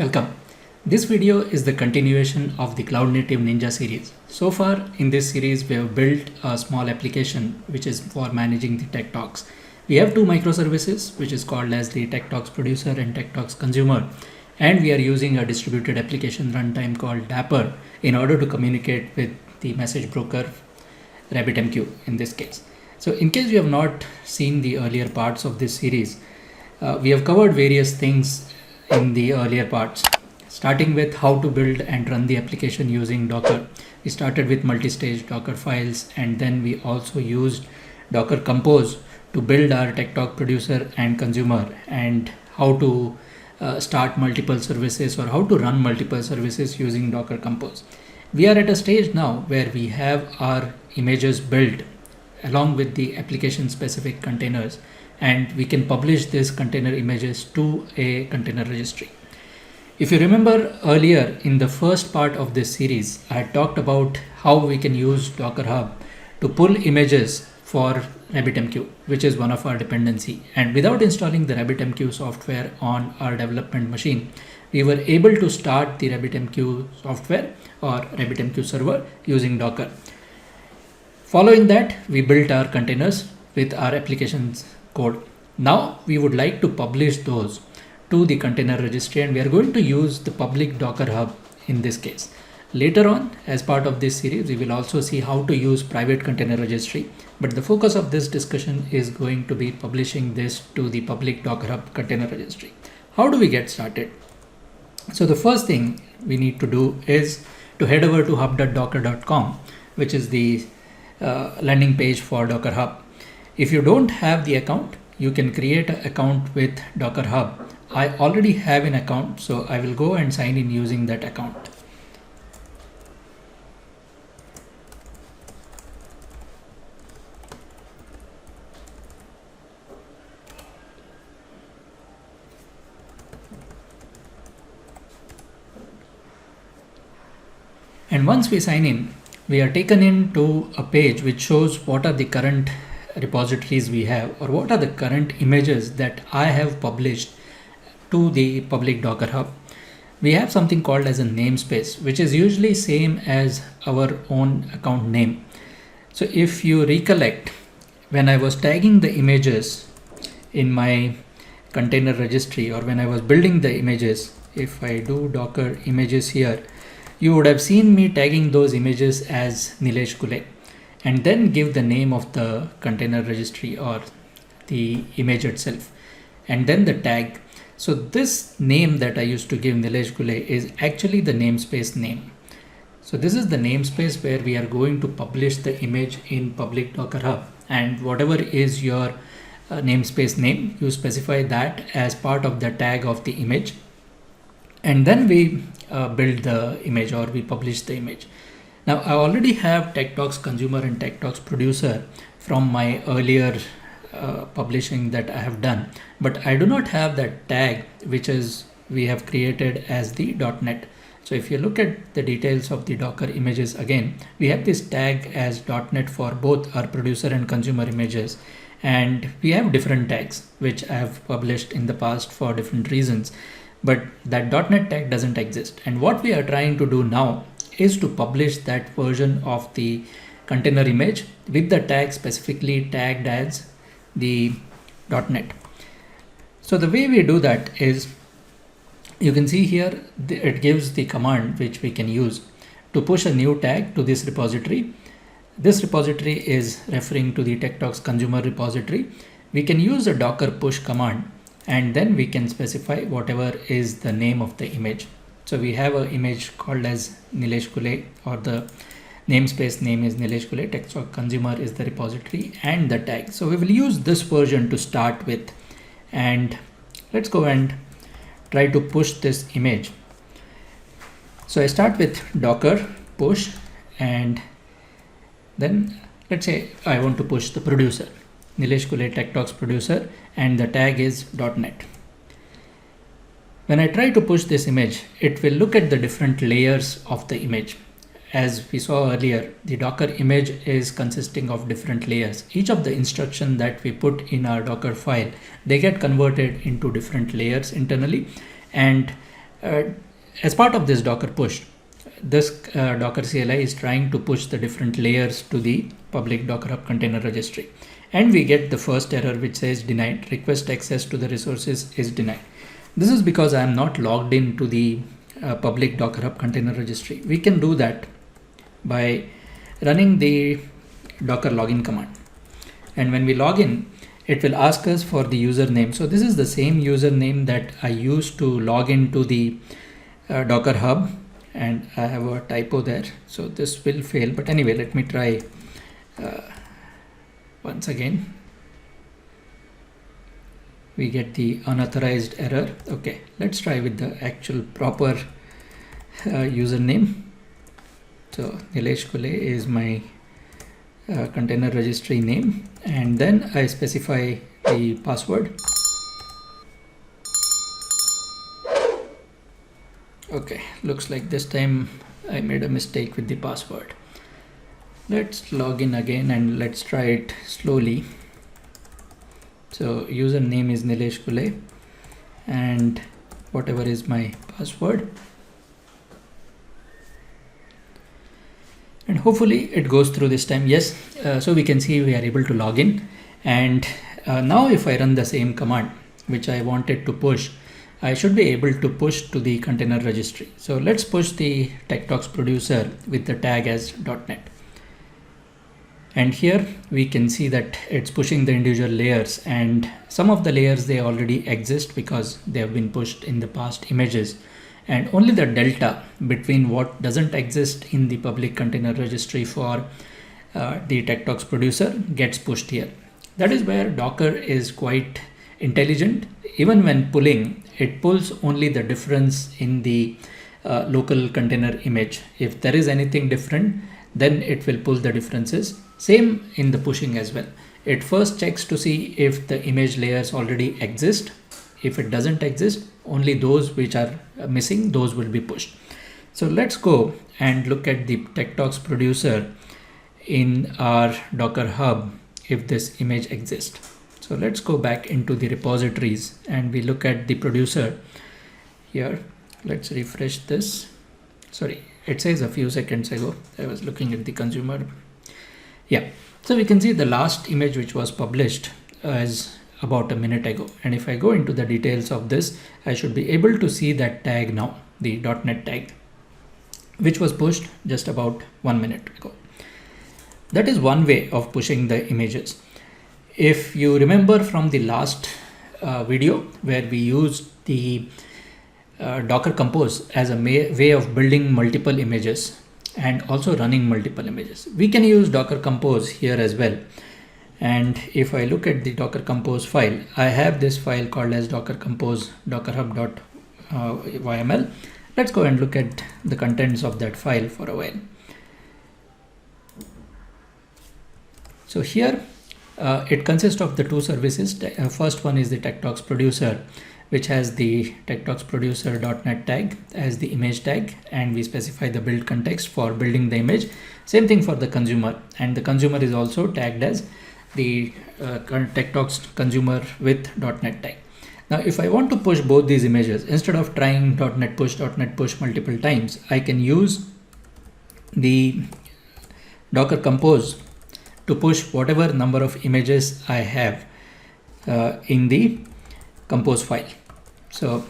Welcome. This video is the continuation of the Cloud Native Ninja series. So far in this series, we have built a small application which is for managing the Tech Talks. We have two microservices which is called as the Tech Talks Producer and Tech Talks Consumer. And we are using a distributed application runtime called Dapper in order to communicate with the message broker RabbitMQ in this case. So in case you have not seen the earlier parts of this series, we have covered various things in the earlier parts, starting with how to build and run the application using Docker. We started with multi-stage Docker files, and then we also used Docker Compose to build our Tech Talk Producer and Consumer, and how to start multiple services or how to run multiple services using Docker Compose. We are at a stage now where we have our images built along with the application specific containers, and we can publish these container images to a container registry. If you remember earlier in the first part of this series, I had talked about how we can use DockerHub to pull images for RabbitMQ, which is one of our dependency. And without installing the RabbitMQ software on our development machine, we were able to start the RabbitMQ software or RabbitMQ server using Docker. Following that, we built our containers with our application's code. Now we would like to publish those to the container registry, and we are going to use the public DockerHub in this case. Later on, as part of this series, we will also see how to use private container registry, but the focus of this discussion is going to be publishing this to the public DockerHub container registry. How do we get started? So the first thing we need to do is to head over to hub.docker.com, which is the landing page for DockerHub. If you don't have the account, you can create an account with DockerHub. I already have an account, so I will go and sign in using that account. And once we sign in, we are taken into a page which shows what are the current repositories we have, or what are the current images that I have published to the public DockerHub. We have something called as a namespace, which is usually same as our own account name. So if you recollect, when I was tagging the images in my container registry, or when I was building the images, if I do Docker images here, you would have seen me tagging those images as Nilesh Gule, and then give the name of the container registry or the image itself, and then the tag. So this name that I used to give Nilesh Gule is actually the namespace name. So this is the namespace where we are going to publish the image in public DockerHub, and whatever is your namespace name, you specify that as part of the tag of the image, and then we build the image, or we publish the image. Now I already have Tech Talks Consumer and Tech Talks Producer from my earlier publishing that I have done, but I do not have that tag which is we have created as the .NET. So if you look at the details of the Docker images again, we have this tag as .NET for both our producer and consumer images, and we have different tags which I have published in the past for different reasons, but that .NET tag doesn't exist. And what we are trying to do now is to publish that version of the container image with the tag specifically tagged as the .NET. So the way we do that is, you can see here, it gives the command which we can use to push a new tag to this repository. This repository is referring to the Tech Talks Consumer repository. We can use a Docker push command, and then we can specify whatever is the name of the image. So we have an image called as Nilesh Gule, or the namespace name is Nilesh Gule, Tech Talk Consumer is the repository and the tag. So we will use this version to start with, and let's go and try to push this image. So I start with Docker push, and then let's say I want to push the producer, Nilesh Gule Tech Talks Producer, and the tag is .NET. When I try to push this image, it will look at the different layers of the image. As we saw earlier, the Docker image is consisting of different layers. Each of the instruction that we put in our Docker file, they get converted into different layers internally, and Uh, as part of this Docker push, this Docker CLI is trying to push the different layers to the public DockerHub container registry. And we get the first error which says denied, request access to the resources is denied. This is because I am not logged into the public DockerHub container registry. We can do that by running the docker login command. And when we log in, it will ask us for the username. So this is the same username that I used to log into the DockerHub, and I have a typo there. So this will fail, but anyway, let me try once again. We get the unauthorized error. Okay, let's try with the actual proper username. So Nilesh Kule is my container registry name, and then I specify the password. Okay, looks like this time I made a mistake with the password. Let's log in again and let's try it slowly. So username is Nilesh Kule and whatever is my password. And hopefully it goes through this time. Yes, so we can see we are able to log in. And now if I run the same command, which I wanted to push, I should be able to push to the container registry. So let's push the TechTalks producer with the tag as .NET. And here we can see that it's pushing the individual layers, and some of the layers, they already exist because they have been pushed in the past images. And only the delta between what doesn't exist in the public container registry for the TechTalks producer gets pushed here. That is where Docker is quite intelligent. Even when pulling, it pulls only the difference in the local container image. If there is anything different, then it will pull the differences. Same in the pushing as well. It first checks to see if the image layers already exist. If it doesn't exist, only those which are missing, those will be pushed. So let's go and look at the TechTalks producer in our DockerHub if this image exists. So let's go back into the repositories and we look at the producer here. Let's refresh this. Sorry, it says a few seconds ago. I was looking at the consumer. Yeah, so we can see the last image which was published as about a minute ago. And if I go into the details of this, I should be able to see that tag now, the .NET tag, which was pushed just about 1 minute ago. That is one way of pushing the images. If you remember from the last video where we used the Docker Compose as a way of building multiple images and also running multiple images, we can use Docker Compose here as well. And if I look at the Docker Compose file, I have this file called as Docker Compose dockerhub.yml. Let's go and look at the contents of that file for a while. So here it consists of the two services. First one is the TechTalks producer, which has the TechTalks producer.net tag as the image tag, and we specify the build context for building the image. Same thing for the consumer, and the consumer is also tagged as the TechTalks consumer with .NET tag. Now, if I want to push both these images, instead of trying .NET push multiple times, I can use the Docker Compose to push whatever number of images I have in the Compose file. So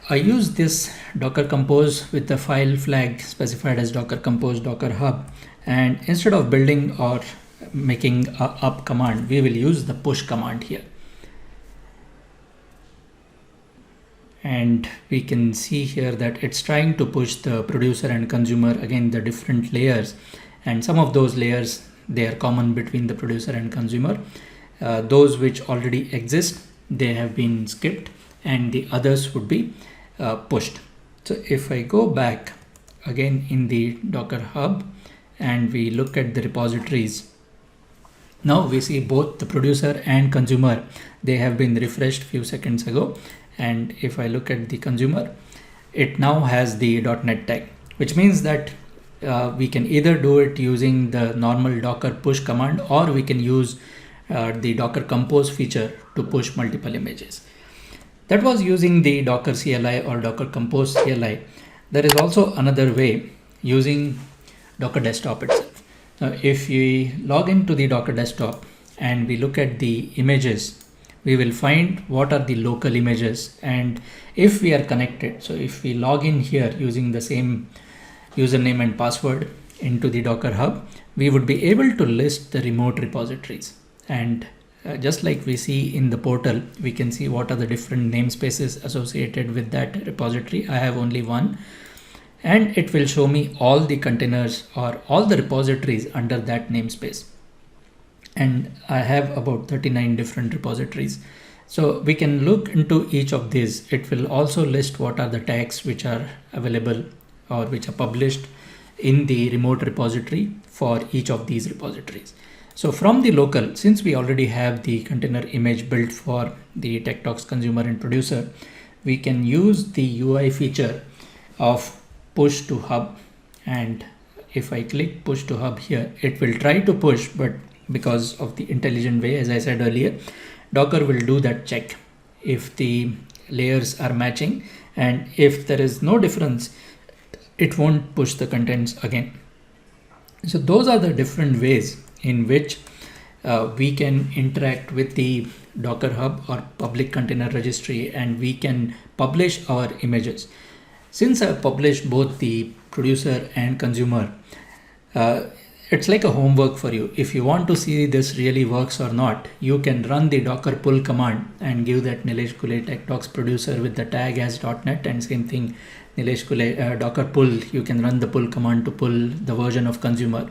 I use this Docker Compose with the file flag specified as Docker Compose DockerHub, and instead of building or making a up command, we will use the push command here. And we can see here that it's trying to push the producer and consumer, again the different layers, and some of those layers, they are common between the producer and consumer. Those which already exist, they have been skipped, and the others would be pushed. So if I go back again in the Docker Hub and we look at the repositories, now we see both the producer and consumer, they have been refreshed few seconds ago. And if I look at the consumer, it now has the .NET tag, which means that we can either do it using the normal Docker push command, or we can use the Docker Compose feature to push multiple images. That was using the Docker CLI or Docker Compose CLI. There is also another way using Docker Desktop itself. Now, if we log into the Docker Desktop and we look at the images, we will find what are the local images, and if we are connected, so if we log in here using the same username and password into the DockerHub, we would be able to list the remote repositories. And just like we see in the portal, we can see what are the different namespaces associated with that repository. I have only one, and it will show me all the containers or all the repositories under that namespace. And I have about 39 different repositories. So we can look into each of these. It will also list what are the tags which are available or which are published in the remote repository for each of these repositories. So from the local, since we already have the container image built for the Tech Talks consumer and producer, we can use the UI feature of push to hub. And if I click push to hub here, it will try to push, but because of the intelligent way, as I said earlier, Docker will do that check if the layers are matching, and if there is no difference, it won't push the contents again. So those are the different ways in which we can interact with the Docker Hub or public container registry, and we can publish our images. Since I've published both the producer and consumer, it's like a homework for you. If you want to see this really works or not, you can run the docker pull command and give that Nilesh Kule Tech Talks producer with the tag as .NET, and same thing, Nilesh Kule docker pull, you can run the pull command to pull the version of consumer.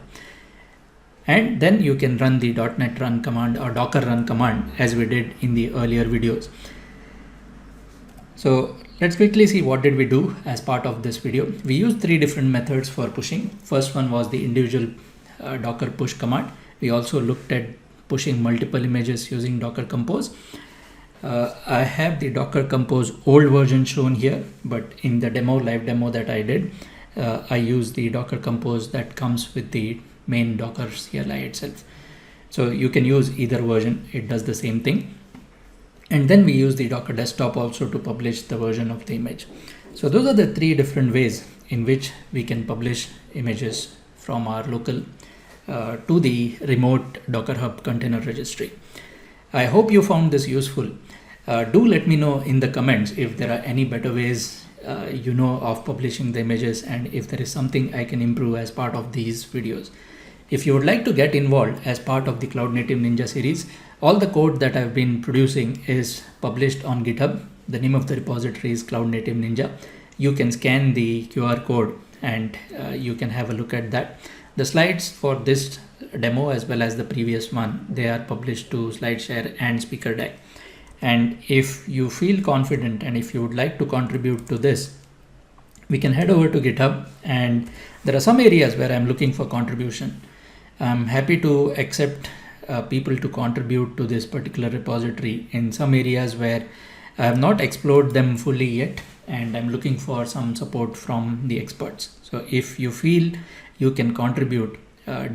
And then you can run the .NET run command or docker run command as we did in the earlier videos. So let's quickly see what did we do as part of this video. We used 3 different methods for pushing. First one was the individual docker push command. We also looked at pushing multiple images using Docker Compose. I have the Docker Compose old version shown here, but in the live demo that I did, I used the Docker Compose that comes with the main Docker CLI itself. So you can use either version, it does the same thing. And then we use the Docker Desktop also to publish the version of the image. So those are the 3 different ways in which we can publish images from our local to the remote Docker Hub container registry. I hope you found this useful. Do let me know in the comments if there are any better ways of publishing the images, and if there is something I can improve as part of these videos. If you would like to get involved as part of the Cloud Native Ninja series, all the code that I've been producing is published on GitHub. The name of the repository is Cloud Native Ninja. You can scan the QR code and you can have a look at that. The slides for this demo as well as the previous one, they are published to SlideShare and Speaker Deck. And if you feel confident and if you would like to contribute to this, we can head over to GitHub, and there are some areas where I'm looking for contribution. I'm happy to accept people to contribute to this particular repository in some areas where I have not explored them fully yet, and I'm looking for some support from the experts. So if you feel you can contribute,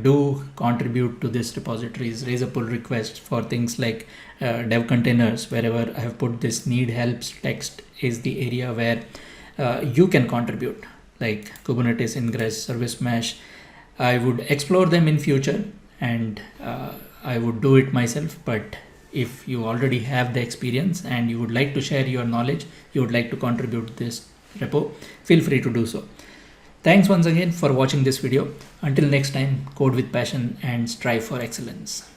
do contribute to this repositories, raise a pull request for things like dev containers. Wherever I have put this need helps text is the area where you can contribute, like Kubernetes Ingress, Service Mesh. I would explore them in future, and I would do it myself. But if you already have the experience and you would like to share your knowledge, you would like to contribute this repo, feel free to do so. Thanks once again for watching this video. Until next time, code with passion and strive for excellence.